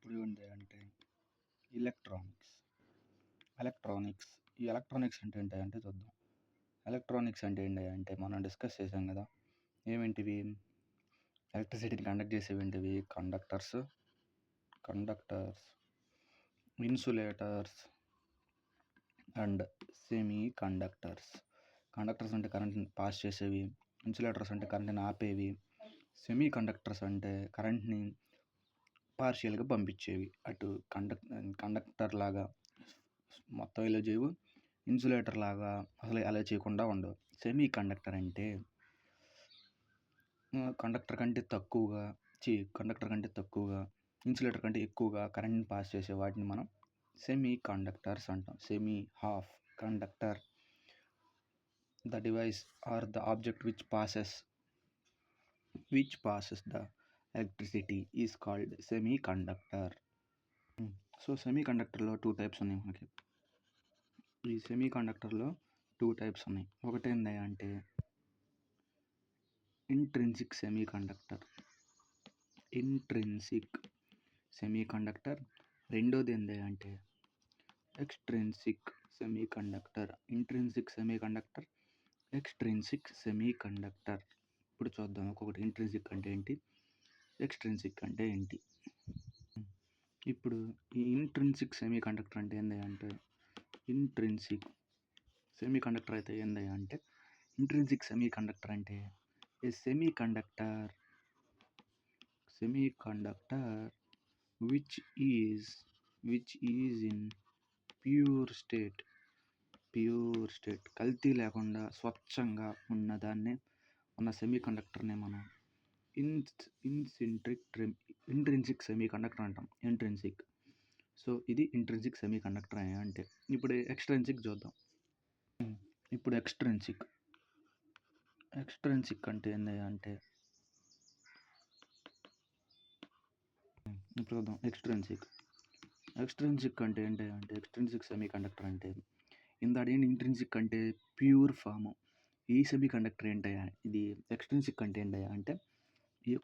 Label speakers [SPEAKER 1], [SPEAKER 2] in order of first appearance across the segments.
[SPEAKER 1] ఇప్పుడు ఏంటి అంటే ఎలక్ట్రానిక్స్. ఎలక్ట్రానిక్స్ ఈ ఎలక్ట్రానిక్స్ అంటే ఏంటంటే చూద్దాం. ఎలక్ట్రానిక్స్ అంటే ఏంటి అంటే మనం డిస్కస్ చేసాం కదా. ఏమేంటివి? ఎలక్ట్రిసిటీని కండక్ట్ చేసేవి conductors, insulators and semi conductors. Conductors అంటే కరెంట్ని పాస్ చేసేవి, ఇన్సులేటర్స్ అంటే కరెంట్ని ఆపేవి, సెమీ కండక్టర్స్ అంటే కరెంట్ని పార్షియల్గా పంపించేవి. అటు కండక్టర్ లాగా మొత్తం ఇలా చేయవు, ఇన్సులేటర్ లాగా అసలు అలా చేయకుండా ఉండవు. సెమీ కండక్టర్ అంటే కండక్టర్ కంటే తక్కువగా ఇన్సులేటర్ కంటే ఎక్కువగా కరెంట్ని పాస్ చేసే వాటిని మనం సెమీ కండక్టర్స్ అంటాం. Semi half conductor, the device are the object which passes the electricity is called semiconductor. So సెమీ కండక్టర్లో 2 టైప్స్ ఉన్నాయి మనకి. ఈ సెమీ కండక్టర్లో 2 టైప్స్ ఉన్నాయి. ఒకటి ఏంటి అంటే ఇంట్రిన్సిక్ సెమీ కండక్టర్. రెండోది ఏంటి అంటే extrinsic semi conductor. Extrinsic semi conductor. ఇప్పుడు చూద్దాం ఒక్కొక్కటి. ఇంట్రిన్సిక్ అంటే ఏంటి, ఎక్స్ట్రిన్సిక్ అంటే ఏంటి. ఇప్పుడు ఈ ఇంట్రిన్సిక్ సెమీ కండక్టర్ అంటే ఏంటి అంటే ఇంట్రిన్సిక్ సెమీ కండక్టర్ అయితే ఏంటి అంటే ఇంట్రిన్సిక్ సెమీ కండక్టర్ అంటే ఏ semi conductor which is in pure state, కల్తీ లేకుండా స్వచ్ఛంగా ఉన్న సెమీ కండక్టర్నే మనం ఇంట్రిన్సిక్ సెమీ కండక్టర్ అంటాం. ఇంట్రిన్సిక్. సో ఇది ఇంట్రిన్సిక్ సెమీ కండక్టర్ అంటే. ఇప్పుడు ఎక్స్ట్రిన్సిక్ చూద్దాం. ఇప్పుడు ఎక్స్ట్రిన్సిక్ అంటే ఏంటి అంటే ఇప్పుడు చూద్దాం. ఎక్స్ట్రిన్సిక్ అంటే ఏంటి అంటే ఎక్స్ట్రిన్సిక్ సెమీ కండక్టర్ అంటే ఇందాడేంటి ఇంట్రిన్సిక్ అంటే ప్యూర్ ఫామ్. ఈ సెమీ కండక్టర్ ఏంటయ్యా, ఇది ఎక్స్ట్రిన్సిక్ అంటే ఏంటయ్యా అంటే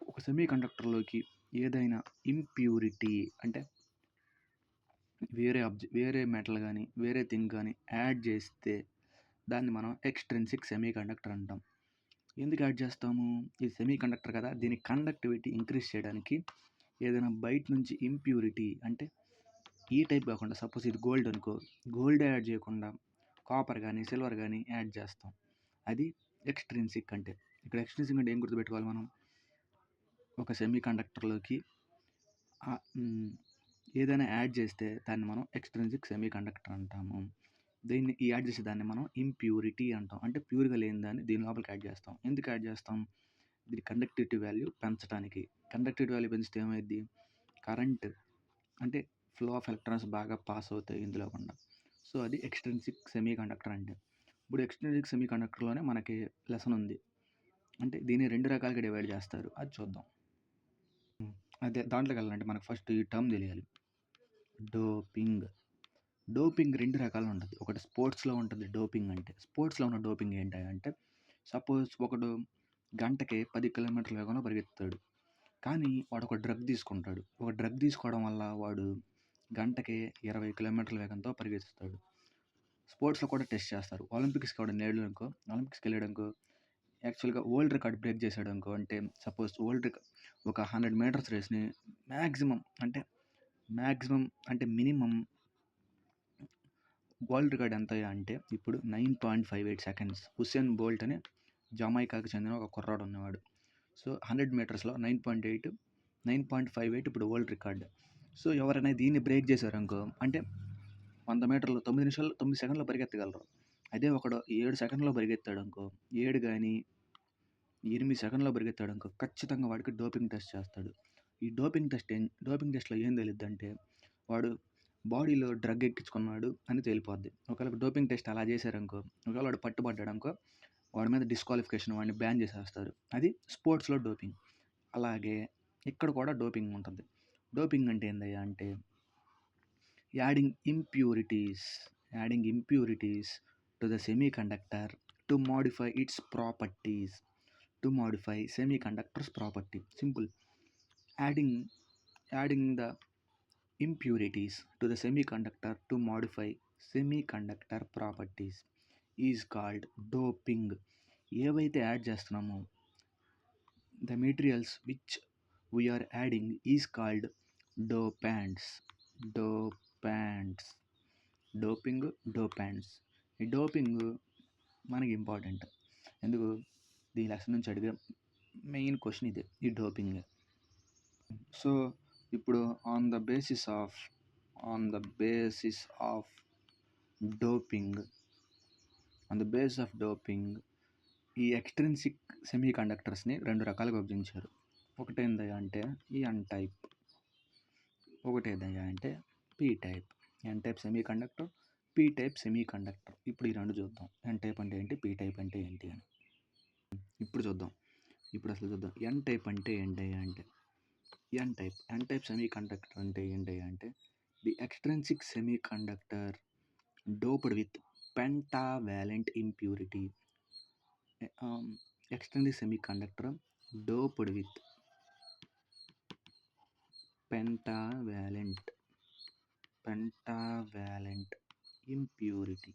[SPEAKER 1] ఒక సెమీ కండక్టర్లోకి ఏదైనా ఇంప్యూరిటీ అంటే వేరే మెటల్ కానీ వేరే థింగ్ కానీ యాడ్ చేస్తే దాన్ని మనం ఎక్స్ట్రిన్సిక్ సెమీ కండక్టర్ అంటాం. ఎందుకు యాడ్ చేస్తాము? ఇది సెమీ కండక్టర్ కదా, దీని కండక్టివిటీ ఇంక్రీజ్ చేయడానికి ఏదైనా బయట నుంచి ఇంప్యూరిటీ అంటే ఈ టైప్ కాకుండా, సపోజ్ ఇది గోల్డ్ అనుకో, గోల్డ్ యాడ్ చేయకుండా కాపర్ కానీ సిల్వర్ కానీ యాడ్ చేస్తాం. అది ఎక్స్ట్రిన్సిక్ అంటే. ఇక్కడ ఎక్స్ట్రిన్సిక్ అంటే ఏం గుర్తుపెట్టుకోవాలి మనం? ఒక సెమీ కండక్టర్లోకి ఏదైనా యాడ్ చేస్తే దాన్ని మనం ఎక్స్ట్రిన్సిక్ సెమీ కండక్టర్ అంటాము. దీన్ని యాడ్ చేసే దాన్ని మనం ఇంప్యూరిటీ అంటాం. అంటే ప్యూర్గా లేని దాన్ని దీని లోపలికి యాడ్ చేస్తాం. ఎందుకు యాడ్ చేస్తాం? దీని కండక్టివిటీ వాల్యూ పెంచడానికి. కండక్టివిటీ వాల్యూ పెంచితే ఏమైంది? కరెంట్ అంటే ఫ్లో ఆఫ్ ఎలక్ట్రాన్స్ బాగా పాస్ అవుతాయి ఇందులో కూడా. సో అది ఎక్స్ట్రిన్సిక్ సెమీ కండక్టర్ అంటే. ఇప్పుడు ఎక్స్ట్రిన్సిక్ సెమీ కండక్టర్లోనే మనకి లెసన్ ఉంది. అంటే దీన్ని 2 రకాలుగా డివైడ్ చేస్తారు. అది చూద్దాం. అదే దాంట్లోకి వెళ్ళాలంటే మనకు ఫస్ట్ ఈ టర్మ్ తెలియాలి. డోపింగ్ 2 రకాలు ఉంటుంది. ఒకటి స్పోర్ట్స్లో ఉంటుంది డోపింగ్ అంటే. స్పోర్ట్స్లో ఉన్న డోపింగ్ ఏంటి అంటే సపోజ్ ఒకడు గంటకి 10 కిలోమీటర్ల వేగంలో పరిగెత్తుతాడు, కానీ వాడు ఒక డ్రగ్ తీసుకుంటాడు. ఒక డ్రగ్ తీసుకోవడం వల్ల వాడు గంటకి 20 కిలోమీటర్ల వేగంతో పరిగెత్తుతాడు. స్పోర్ట్స్లో కూడా టెస్ట్ చేస్తారు. ఒలింపిక్స్కి వెళ్ళాడనుకో యాక్చువల్గా వరల్డ్ రికార్డ్ బ్రేక్ చేశాడు అనుకో, అంటే సపోజ్ ఒక 100 మీటర్స్ రేస్ని మ్యాక్సిమం అంటే మినిమం వరల్డ్ రికార్డ్ ఎంత అంటే ఇప్పుడు 9.58 సెకండ్స్. హుస్సేన్ బోల్ట్ అని జమైకాకి చెందిన ఒక కుర్రాడు ఉన్నవాడు. సో 100 మీటర్స్లో 9.58 ఇప్పుడు వరల్డ్ రికార్డ్. సో ఎవరైనా దీన్ని బ్రేక్ చేశారనుకో, అంటే 100 మీటర్లు 9 సెకండ్లో పరిగెత్తగలరు. అదే ఒకడు 7 సెకండ్లో పరిగెత్తాడు అనుకో, 7 కానీ 8 సెకండ్లో పరిగెత్తాడు అనుకో, ఖచ్చితంగా వాడికి డోపింగ్ టెస్ట్ చేస్తాడు. ఈ డోపింగ్ టెస్ట్లో ఏం తెలియద్దు అంటే వాడు బాడీలో డ్రగ్ ఎక్కించుకున్నాడు అని తేలిపోద్ది. ఒకవేళ డోపింగ్ టెస్ట్ అలా చేశారనుకో, ఒకవేళ వాడు పట్టుబడ్డాడు అనుకో, వాడి మీద డిస్క్వాలిఫికేషన్, వాడిని బ్యాన్ చేసేస్తారు. అది స్పోర్ట్స్లో డోపింగ్. అలాగే ఇక్కడ కూడా డోపింగ్ ఉంటుంది. డోపింగ్ అంటే ఏందయ్యా అంటే adding impurities to the semiconductor to modify its properties. To modify semiconductor's property. Simple. Adding the impurities to the semiconductor to modify semiconductor properties is called doping. ఏవైతే యాడ్ చేస్తున్నామో the materials which we are adding is called dopants. dopants doping dopants. ఈ doping మనకి important. ఎందుకు ఈ lesson నుంచి అడిగే main question ఇదే, ఈ డోపింగ్. సో ఇప్పుడు on the basis of doping ఈ ఎక్స్ట్రిన్సిక్ సెమీ కండక్టర్స్ని 2 రకాలుగా విభజించారు. ఒకటేందయ్యా అంటే ఈ ఎన్ టైప్, ఒకటేదయ్యా అంటే P type. N type semiconductor, P type semiconductor. ఇప్పుడు ఈ 2 చూద్దాం, ఎన్ టైప్ అంటే ఏంటి, పీ టైప్ అంటే ఏంటి అని. ఇప్పుడు అసలు చూద్దాం ఎన్ టైప్ అంటే ఏంటయ్యా అంటే, ఎన్ టైప్ సెమీ కండక్టర్ అంటే ఏంటయ్యా అంటే the extrinsic semi conductor doped with pentavalent impurity. Extrinsic semiconductor doped with pentavalent impurity.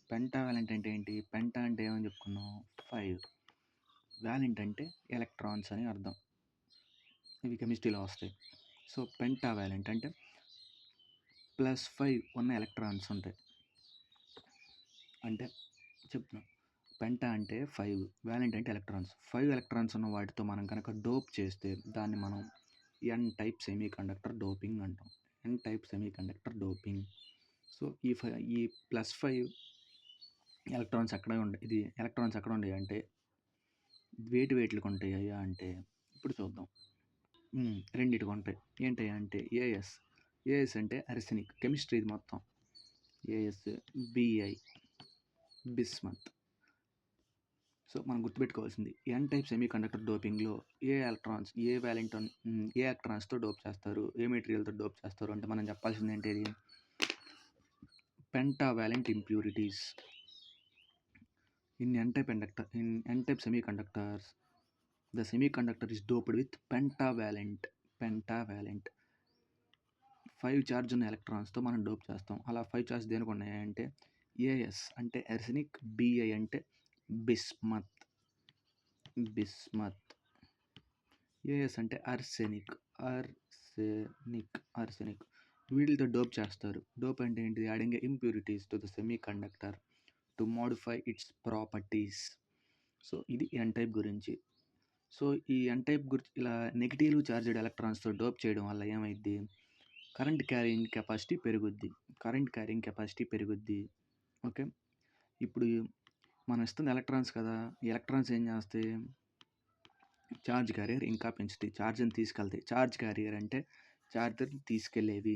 [SPEAKER 1] Pentavalent అంటే ఏంటి, పెంటా అంటే ఏమని చెప్పుకున్నాం 5, వ్యాలెంట్ అంటే ఎలక్ట్రాన్స్ అని అర్థం, ఇవి కెమిస్ట్రీలో వస్తాయి. సో పెంటావాలెంట్ అంటే +5 ఉన్న ఎలక్ట్రాన్స్ ఉంటాయి. అంటే చెప్తున్నా, పెంటా అంటే 5, వ్యాలెంట్ అంటే ఎలక్ట్రాన్స్. 5 ఎలక్ట్రాన్స్ ఉన్న వాటితో మనం కనుక డోప్ చేస్తే దాన్ని మనం N type semiconductor doping అంటాం. N type semiconductor doping. So ఈ +5 ఎలక్ట్రాన్స్ ఎక్కడ ఉంటాయి, ఇది ఎలక్ట్రాన్స్ ఎక్కడ ఉంటాయి అంటే వేటికి ఉంటాయి అయ్యా అంటే ఇప్పుడు చూద్దాం. రెండిటికి ఉంటాయి. ఏంటయ్యా అంటే ఏఎస్ అంటే అర్సెనిక్, కెమిస్ట్రీ ఇది మొత్తం. As, BI, bismuth. సో మనం గుర్తుపెట్టుకోవాల్సింది, ఎన్ టైప్ సెమీ కండక్టర్ డోపింగ్లో ఏ ఎలక్ట్రాన్స్తో డోప్ చేస్తారు, ఏ మెటీరియల్తో డోప్ చేస్తారు అంటే మనం చెప్పాల్సింది ఏంటి, pentavalent impurities. In n type semiconductors, the semiconductor is doped with pentavalent 5 charge ఉన్న ఎలక్ట్రాన్స్తో మనం డోప్ చేస్తాం. అలా 5 చార్జ్ దేనికి ఉన్నాయంటే ఏఎస్ అంటే అర్సెనిక్, బిఐ అంటే బిస్మత్. ఏఎస్ అంటే అర్సెనిక్. వీటితో డోప్ చేస్తారు. డోప్ అంటే ఏంటిది, adding impurities to the semi conductor to modify its properties. So ఇది ఎన్ టైప్ గురించి. సో ఈ ఎన్ టైప్ గురించి ఇలా నెగిటివ్ చార్జ్డ్ ఎలక్ట్రాన్స్తో డోప్ చేయడం వల్ల ఏమైద్ది, కరెంట్ క్యారింగ్ కెపాసిటీ పెరుగుద్ది. ఓకే, ఇప్పుడు మనం ఇస్తుంది ఎలక్ట్రాన్స్ కదా, ఈ ఎలక్ట్రాన్స్ ఏం చేస్తాయి, ఛార్జ్ క్యారియర్ ఇంకా పెంచుతాయి, ఛార్జ్ని తీసుకెళ్తాయి. ఛార్జ్ క్యారియర్ అంటే ఛార్జర్ని తీసుకెళ్ళేవి.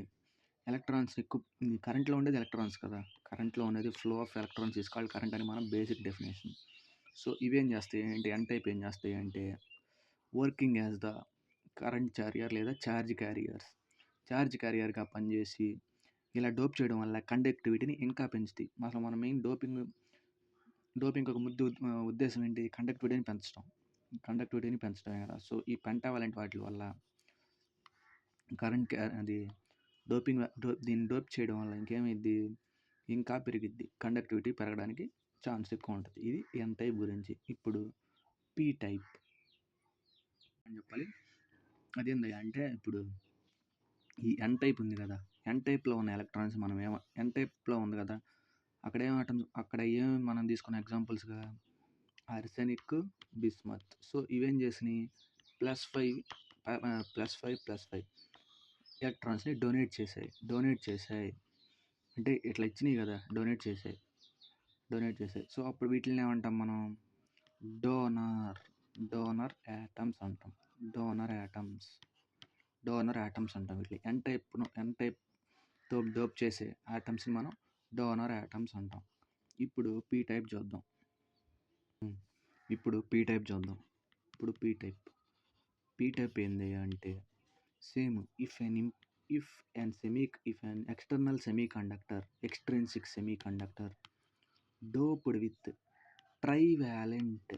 [SPEAKER 1] ఎలక్ట్రాన్స్ ఎక్కువ, కరెంట్లో ఉండేది ఎలక్ట్రాన్స్ కదా, కరెంట్లో ఉండేది flow of electrons is called current అని మనం బేసిక్ డెఫినేషన్. సో ఇవేం చేస్తాయి అంటే ఎన్ టైప్ ఏం చేస్తాయి అంటే working as the current carrier లేదా ఛార్జ్ క్యారియర్గా పనిచేసి ఇలా డోప్ చేయడం వల్ల కండక్టివిటీని ఇంకా పెంచుతాయి. అసలు మన మెయిన్ డోపింగ్ ఒక ఉద్దేశం ఏంటి, కండక్టివిటీని పెంచడమే కదా. సో ఈ పెంటావాలెంట్ వాటి వల్ల కరెంట్ దీన్ని డోప్ చేయడం వల్ల ఇంకేమైద్ది, ఇంకా పెరిగిద్ది, కండక్టివిటీ పెరగడానికి ఛాన్స్ ఎక్కువ ఉంటుంది. ఇది ఎన్ టైప్ గురించి. ఇప్పుడు పీ టైప్ అని చెప్పాలి. అదేంది అంటే ఇప్పుడు ఈ ఎన్ టైప్ ఉంది కదా, ఎన్ టైప్లో ఉన్న ఎలక్ట్రాన్స్ ఎన్ టైప్లో ఉంది కదా, అక్కడ ఏం మనం తీసుకున్న ఎగ్జాంపుల్స్గా ఆర్సెనిక్, బిస్మత్. సో ఇవేం చేసినాయి, +5 ఎలక్ట్రాన్స్ని డొనేట్ చేసాయి. అంటే ఇట్లా ఇచ్చినాయి కదా, డొనేట్ చేసాయి. సో అప్పుడు వీటిని ఏమంటాం మనం, డోనర్ యాటమ్స్ అంటాం. వీటిని ఎన్ టైప్తో డోప్ చేసే యాటమ్స్ని మనం డోనర్ యాటమ్స్ అంటాం. ఇప్పుడు పీ టైప్ చూద్దాం. పీ టైప్ ఏంది అంటే same, if an external semiconductor, extrinsic semiconductor doped with trivalent,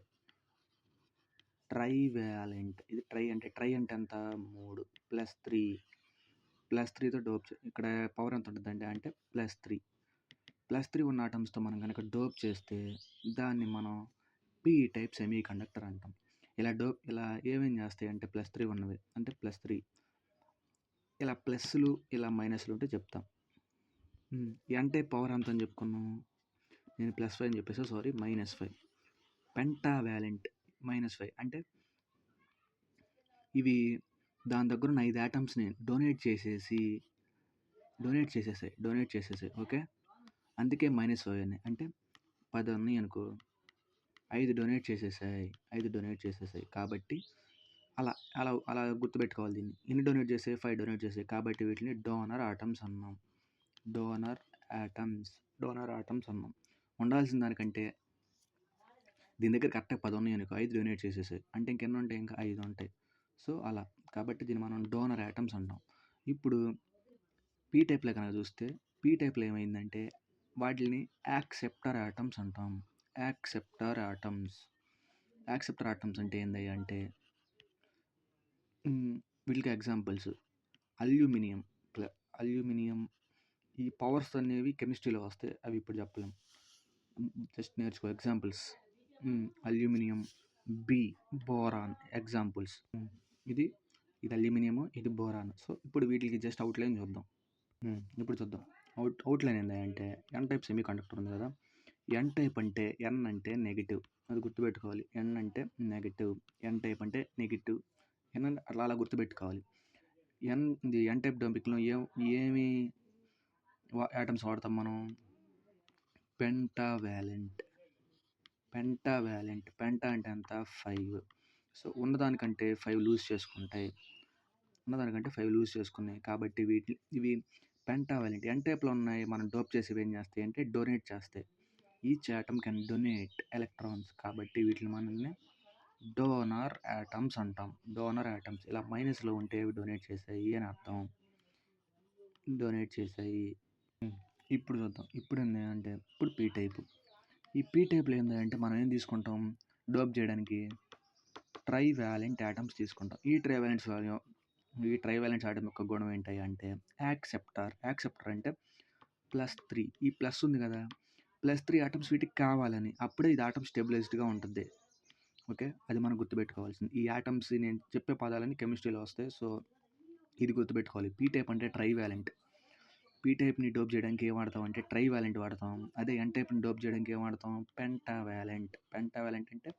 [SPEAKER 1] ఇది ట్రై అంటే ఎంత 3 + 3 +3తో డోప్ ఇక్కడ పవర్ ఎంత ఉంటుందండి అంటే +3. +3 ఉన్న ఆటమ్స్‌తో మనం గనక డోప్ చేస్తే దాన్ని మనం పీ టైప్ సెమీ కండక్టర్ అంటాం. ఇలా ఏమేం చేస్తాయంటే +3 ఉన్నవి అంటే +3 ఇలా ప్లస్‌లు, ఇలా మైనస్‌లు ఉంటే చెప్తాం. ఎన్ టైప్ పవర్ ఎంత అని చెప్పుకున్నాం? నేను +5 అని చెప్పేసా, సారీ -5. పెంటావాలెంట్ -5 అంటే ఇవి దాని దగ్గరున్న 5 ఆటమ్స్‌ని డొనేట్ చేసేసాయి. ఓకే. అందుకే -5 అని. అంటే 10 ఉన్నాయనుకో, 5 డొనేట్ చేసేసాయి. కాబట్టి అలా అలా అలా గుర్తుపెట్టుకోవాలి దీన్ని. ఎన్ని డొనేట్ చేసాయి? 5 డొనేట్ చేసాయి. కాబట్టి వీటిని డోనర్ ఆటమ్స్ అన్నాం. డోనర్ ఆటమ్స్ అన్నాం. ఉండాల్సిన దానికంటే దీని దగ్గర కరెక్ట్‌గా 10 ఉన్నాయనుకో, 5 డొనేట్ చేసేసాయి. అంటే ఇంకెన్ని ఉంటాయి? ఇంకా 5 ఉంటాయి. సో, అలా. కాబట్టి దీన్ని మనం డోనర్ ఆటమ్స్ అంటాం. ఇప్పుడు పీ టైప్‌లో కనుక చూస్తే, పీ టైప్‌లో ఏమైందంటే వాటిల్ని యాక్సెప్టర్ ఆటమ్స్ అంటాం. యాక్సెప్టర్ ఆటమ్స్ అంటే ఏందయ్యా అంటే వీటికి ఎగ్జాంపుల్స్ అల్యూమినియం. ఈ పవర్స్ అనేవి కెమిస్ట్రీలో వస్తాయి. అవి ఇప్పుడు చెప్పలేం. జస్ట్ నేర్చుకో ఎగ్జాంపుల్స్. Aluminium, boron examples. ఇది అల్యూమినియం, ఇది బోరాన్. సో ఇప్పుడు వీటికి జస్ట్ అవుట్లైన్ చూద్దాం. ఇప్పుడు చూద్దాం. అవుట్లైన్ ఏంటంటే ఎన్ టైప్ సెమీ కండక్టర్ ఉంది కదా. ఎన్ టైప్ అంటే ఎన్ అంటే నెగిటివ్, అది గుర్తుపెట్టుకోవాలి. ఎన్ అంటే నెగిటివ్, ఎన్ టైప్ అంటే నెగిటివ్, ఎన్ అలా గుర్తుపెట్టుకోవాలి. ఎన్ టైప్ టాపిక్లో ఏమి ఆటమ్స్ వాడతాం మనం? పెంటావాలెంట్. పెంటా అంటే ఎంత? 5. సో ఉన్నదానికంటే 5 లూజ్ చేసుకున్నాయి. కాబట్టి ఇవి పెంటావాలెంట్. ఎన్ టైప్లో ఉన్నాయి. మనం డోప్ చేసేవి ఏం చేస్తాయి అంటే డొనేట్ చేస్తాయి. Each atom can donate electrons. కాబట్టి వీటిని మనల్ని డోనర్ ఆటమ్స్ అంటాం. డోనర్ ఆటమ్స్ ఇలా మైనస్లో ఉంటే అవి డొనేట్ చేసాయి అని అర్థం. డొనేట్ చేసాయి. ఇప్పుడు చూద్దాం. ఇప్పుడు ఏంటంటే ఇప్పుడు పీ టైప్. ఈ పీ టైప్లో ఏంటంటే మనం ఏం తీసుకుంటాం డోప్ చేయడానికి? ట్రైవాలెంట్ ఆటమ్స్ తీసుకుంటాం. ఈ ట్రైవాలెంట్స్ ఆటమ్ యొక్క గుణం ఏంటి అంటే యాక్సెప్టర్ అంటే +3. ఈ ప్లస్ ఉంది కదా, +3 ఆటమ్స్ వీటికి కావాలని, అప్పుడే ఇది ఆటమ్ స్టెబిలైజ్డ్గా ఉంటుంది. ఓకే, అది మనం గుర్తుపెట్టుకోవాల్సింది. ఈ ఆటమ్స్ నేను చెప్పే పదాలని కెమిస్ట్రీలో వస్తాయి. సో ఇది గుర్తుపెట్టుకోవాలి. పీ టైప్ అంటే ట్రైవాలెంట్. పీ టైప్ని డోప్ చేయడానికి ఏం వాడతాం అంటే ట్రైవాలెంట్ వాడతాం. అదే ఎన్ టైప్ని డోప్ చేయడానికి ఏం వాడతాం? పెంటావాలెంట్ అంటే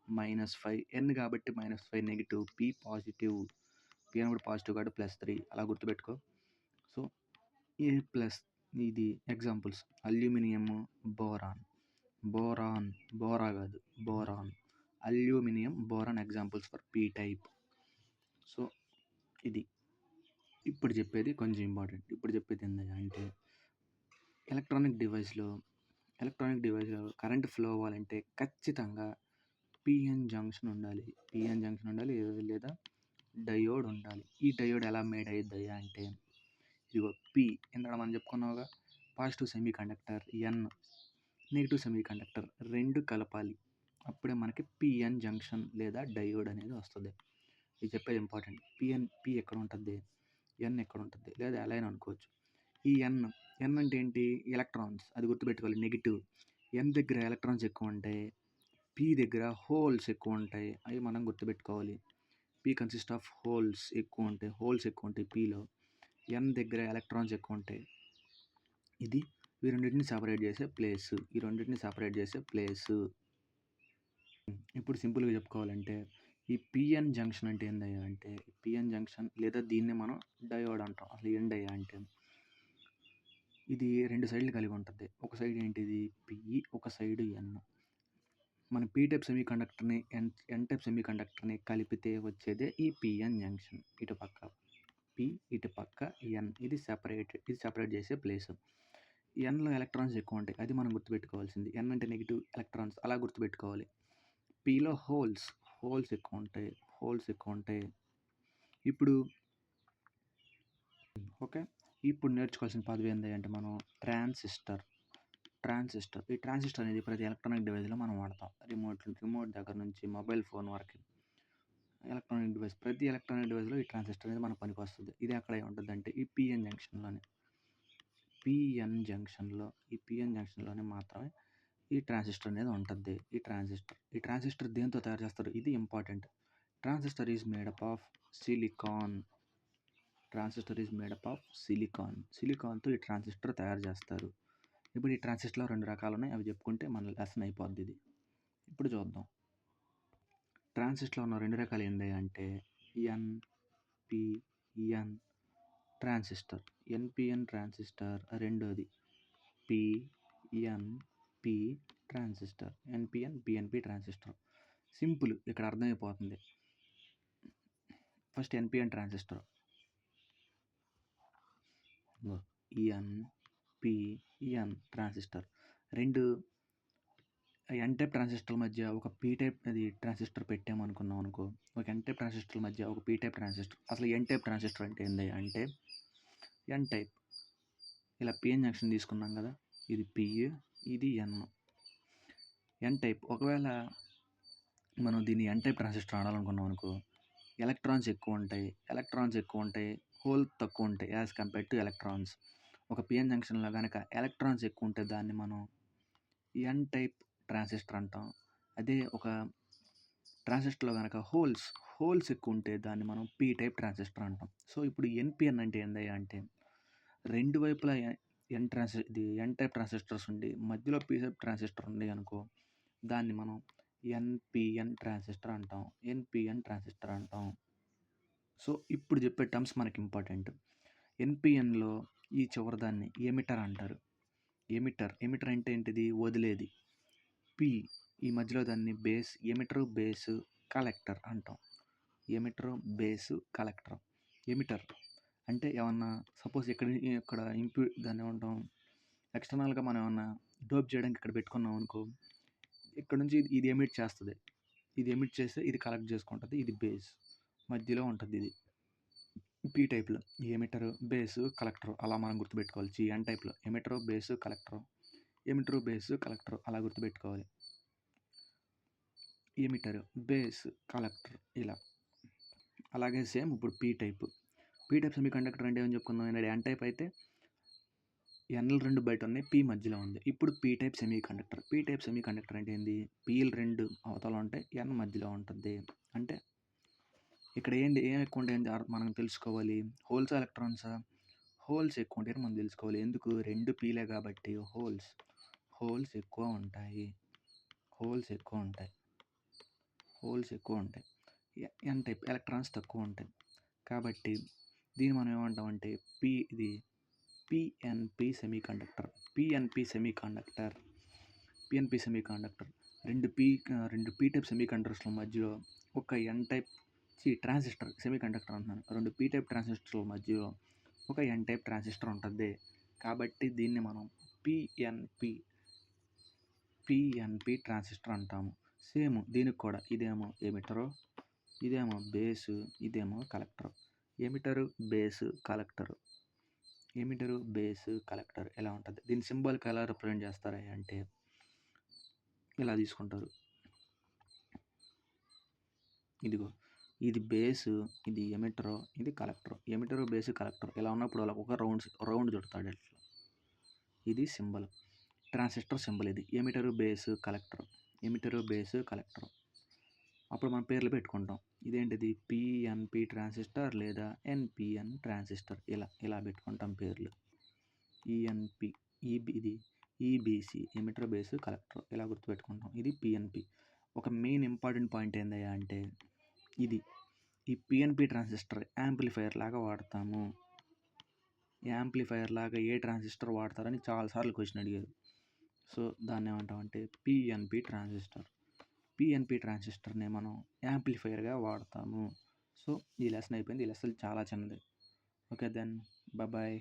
[SPEAKER 1] -5. ఎన్ కాబట్టి -5 నెగిటివ్, పీ పాజిటివ్. పీ అన్నప్పుడు పాజిటివ్ కాబట్టి +3 అలా గుర్తుపెట్టుకో. సో ఏ ప్లస్ ఇది examples aluminium, boron, aluminium, boron examples for P type. So ఇది ఇప్పుడు చెప్పేది కొంచెం ఇంపార్టెంట్. ఇప్పుడు చెప్పేది ఏంటంటే ఎలక్ట్రానిక్ డివైస్లో కరెంట్ ఫ్లో అవ్వాలంటే ఖచ్చితంగా పిఎన్ జంక్షన్ ఉండాలి. లేదా డయోడ్ ఉండాలి. ఈ డయోడ్ ఎలా మేడ్ అయ్యిద్ది అంటే ఇదిగో పి ఇందాక మనం చెప్పుకున్నావుగా, పాజిటివ్ సెమీ కండక్టర్ ఎన్, నెగిటివ్ సెమీ కండక్టర్ 2 కలపాలి. అప్పుడే మనకి పిఎన్ జంక్షన్ లేదా డయోడ్ అనేది వస్తుంది. ఇది చెప్పేది ఇంపార్టెంట్. పి ఎక్కడ ఉంటుంది, ఎన్ ఎక్కడ ఉంటుంది, లేదా ఎలా అయినా అనుకోవచ్చు. ఈ ఎన్ అంటే ఏంటి? ఎలక్ట్రాన్స్. అది గుర్తుపెట్టుకోవాలి. నెగిటివ్. ఎన్ దగ్గర ఎలక్ట్రాన్స్ ఎక్కువ ఉంటాయి, పి దగ్గర హోల్స్ ఎక్కువ ఉంటాయి. అవి మనం గుర్తుపెట్టుకోవాలి. పి కన్సిస్ట్ ఆఫ్ హోల్స్ ఎక్కువ ఉంటాయి పిలో. ఎన్ దగ్గర ఎలక్ట్రాన్స్ ఎక్కువ ఉంటాయి. ఇది ఈ రెండింటిని సపరేట్ చేసే ప్లేసు. ఇప్పుడు సింపుల్గా చెప్పుకోవాలంటే ఈ పిఎన్ జంక్షన్ అంటే ఏందయ్యా అంటే పిఎన్ జంక్షన్ లేదా దీన్ని మనం డయోడ్ అంటాం. అసలు ఏందయ్యా అంటే ఇది 2 సైడ్లు కలిగి ఉంటుంది. ఒక సైడ్ ఏంటిది పిఈ, ఒక సైడ్ ఎన్. మన పీ టైప్ సెమీ కండక్టర్ని ఎన్ టైప్ సెమీ కండక్టర్ని కలిపితే వచ్చేదే ఈ పిఎన్ జంక్షన్. ఇటుపక్క పి, ఇటుపక్క ఎన్. ఇది సెపరేట్ చేసే ప్లేస్. ఎన్లో ఎలక్ట్రాన్స్ ఎక్కువ ఉంటాయి, అది మనం గుర్తుపెట్టుకోవాల్సింది. ఎన్ అంటే నెగిటివ్ ఎలక్ట్రాన్స్, అలా గుర్తుపెట్టుకోవాలి. పిలో హోల్స్ ఎక్కువ ఉంటాయి. ఇప్పుడు ఓకే, ఇప్పుడు నేర్చుకోవాల్సిన పదవి ఏంటి అంటే మనం ట్రాన్సిస్టర్. ఈ ట్రాన్సిస్టర్ అనేది ప్రతి ఎలక్ట్రానిక్ డివైస్లో మనం వాడతాం. రిమోట్ దగ్గర నుంచి మొబైల్ ఫోన్ వరకు ఎలక్ట్రానిక్ డివైస్. ప్రతి ఎలక్ట్రానిక్ డివైస్‌లో ఈ ట్రాన్సిస్టర్ అనేది మనకు పనికొస్తది. ఇది ఎక్కడ ఉంటదంటే ఈ పీఎన్ జంక్షన్‌లోనే. ఈ పీఎన్ జంక్షన్‌లోనే మాత్రమే ఈ ట్రాన్సిస్టర్ అనేది ఉంటది. ఈ ట్రాన్సిస్టర్ దేనితో తయారు చేస్తారు? ఇది important. Transistor is made up of silicon. సిలికాన్‌తో ఈ ట్రాన్సిస్టర్ తయారు చేస్తారు. ఇప్పుడు ఈ ట్రాన్సిస్టర్‌లో 2 రకాలున్నాయి. అవి చెప్పుకుంటే మన లెసన్ అయిపోద్ది ఇది. ఇప్పుడు చూద్దాం. ట్రాన్సిస్టర్‌లో ఉన్న 2 రకాలు ఏంది అంటే ఎన్‌పిఎన్ ట్రాన్సిస్టర్. NPN transistor. రెండోది PNP transistor. NPN, PNP transistor. Simple, ఇక్కడ అర్థమైపోతుంది. First NPN transistor. NPN transistor. 2 N type ట్రాన్సిస్టర్ల మధ్య ఒక పీ టైప్ ట్రాన్సిస్టర్ పెట్టామనుకున్నాం అనుకో. ఒక ఎన్ టైప్ ట్రాన్సిస్టర్ల మధ్య ఒక పీ టైప్ ట్రాన్సిస్టర్. అసలు ఎన్ టైప్ ట్రాన్సిస్టర్ అంటే ఏంది అంటే ఎన్ టైప్. ఇలా పిఎన్ జంక్షన్ తీసుకున్నాం కదా, ఇది పి, ఇది ఎన్. ఎన్ టైప్. ఒకవేళ మనం దీన్ని ఎన్ టైప్ ట్రాన్సిస్టర్ ఆడాలనుకున్నాం అనుకో, ఎలక్ట్రాన్స్ ఎక్కువ ఉంటాయి, హోల్ తక్కువ ఉంటాయి యాజ్ కంపేర్డ్ టు ఎలక్ట్రాన్స్. ఒక పిఎన్ జంక్షన్లో కనుక ఎలక్ట్రాన్స్ ఎక్కువ ఉంటే దాన్ని మనం ఎన్ టైప్ ట్రాన్సిస్టర్ అంటాం. అదే ఒక ట్రాన్సిస్టర్లో కనుక హోల్స్ ఎక్కువ ఉంటే దాన్ని మనం పీ టైప్ ట్రాన్సిస్టర్ అంటాం. సో ఇప్పుడు ఎన్పిఎన్ అంటే ఏంది అంటే 2 వైపులా ఎన్ టైప్ ట్రాన్సిస్టర్స్ ఉండి మధ్యలో పీ టైప్ ట్రాన్సిస్టర్ ఉంది అనుకో, దాన్ని మనం ఎన్పిఎన్ ట్రాన్సిస్టర్ అంటాం. సో ఇప్పుడు చెప్పే టర్మ్స్ మనకి ఇంపార్టెంట్. ఎన్పిఎన్లో ఈ చివరిదాన్ని ఎమిటర్ అంటారు. ఎమిటర్ అంటే ఏంటిది? వదిలేది. పి ఈ మధ్యలో దాన్ని ఎమిటర్ బేస్ కలెక్టర్ అంటాం. ఎమిటర్ అంటే ఏమన్నా సపోజ్ ఇక్కడ దాన్ని ఏమంటాం, ఎక్స్టర్నల్గా మనం ఏమన్నా డోప్ చేయడానికి ఇక్కడ పెట్టుకున్నాం అనుకో, ఇక్కడ నుంచి ఇది ఎమిట్ చేస్తుంది. ఇది ఎమిట్ చేస్తే ఇది కలెక్ట్ చేసుకుంటుంది. ఇది బేస్ మధ్యలో ఉంటుంది. ఇది పీ టైప్లో ఎమిటర్ బేస్ కలెక్టర్ అలా మనం గుర్తుపెట్టుకోవాలి. ఎన్ టైప్లో ఎమిటర్ బేస్ కలెక్టర్ అలా గుర్తుపెట్టుకోవాలి. ఎమిటర్ బేస్ కలెక్టర్ ఇలా. అలాగే సేమ్ ఇప్పుడు పీ టైప్ సెమీకండక్టర్ అంటే ఏమని చెప్పుకుందాం. ఎన్ టైప్ అయితే ఎన్లు 2 బయట ఉన్నాయి, పీ మధ్యలో ఉంది. ఇప్పుడు పీ టైప్ సెమీకండక్టర్ అంటే ఏంది? పీలు 2 అవతల ఉంటాయి, ఎన్ మధ్యలో ఉంటుంది. అంటే ఇక్కడ ఏం ఎక్కువ ఉంటాయి మనం తెలుసుకోవాలి. హోల్స్ ఎలక్ట్రాన్సా? హోల్స్ ఎక్కువ ఉంటాయని మనం తెలుసుకోవాలి. ఎందుకు? 2 పీలే కాబట్టి హోల్స్ ఎక్కువ ఉంటాయి. ఎన్ టైప్ ఎలక్ట్రాన్స్ తక్కువ ఉంటాయి. కాబట్టి దీన్ని మనం ఏమంటామంటే పిఎన్పి సెమీకండక్టర్. రెండు పీ టైప్ సెమీకండక్టర్స్ల మధ్యలో ఒక ఎన్ టైప్ ట్రాన్సిస్టర్, సెమీకండక్టర్ అంటున్నాను. 2 పీ టైప్ ట్రాన్సిస్టర్ల మధ్యలో ఒక ఎన్ టైప్ ట్రాన్సిస్టర్ ఉంటుంది. కాబట్టి దీన్ని మనం పిఎన్పి ట్రాన్సిస్టర్ అంటాము. సేమ్ దీనికి కూడా ఇదేమో ఎమిటరు, ఇదేమో బేసు, ఇదేమో కలెక్టర్. ఎమిటరు బేసు కలెక్టర్ ఎలా ఉంటుంది? దీని సింబల్కి ఎలా రిప్రజెంట్ చేస్తారు అంటే ఇలా తీసుకుంటారు. ఇదిగో ఇది బేసు, ఇది ఎమిటరు, ఇది కలెక్టర్. ఎమిటరు బేసు కలెక్టర్ ఇలా ఉన్నప్పుడు వాళ్ళకి ఒక రౌండ్ చుడతాడు ఇట్లా. ఇది సింబల్, ట్రాన్సిస్టర్ సింబల్. ఇది ఎమిటరు బేసు కలెక్టర్. అప్పుడు మనం పేర్లు పెట్టుకుంటాం. ఇదేంటిది? పిఎన్పి ట్రాన్సిస్టర్ లేదా ఎన్పిఎన్ ట్రాన్సిస్టర్. ఇలా పెట్టుకుంటాం పేర్లు. ఈఎన్పి ఇది ఈబీసీ ఎమిటర్ బేస్ కలెక్టర్ ఇలా గుర్తుపెట్టుకుంటాం. ఇది పిఎన్పి. ఒక మెయిన్ ఇంపార్టెంట్ పాయింట్ ఏందయ్యా అంటే ఈ పిఎన్పి ట్రాన్సిస్టర్ యాంప్లిఫైయర్ లాగా వాడతాము. ఏ ట్రాన్సిస్టర్ వాడతారని చాలాసార్లు క్వశ్చన్ అడిగారు. సో దాన్ని ఏమంటామంటే పిఎన్పి ట్రాన్సిస్టర్ని మనం యాంప్లిఫైయర్గా వాడతాము. సో ఈ లెసన్ అయిపోయింది. ఈ లెసన్ చాలా చిన్నది. Okay then bye.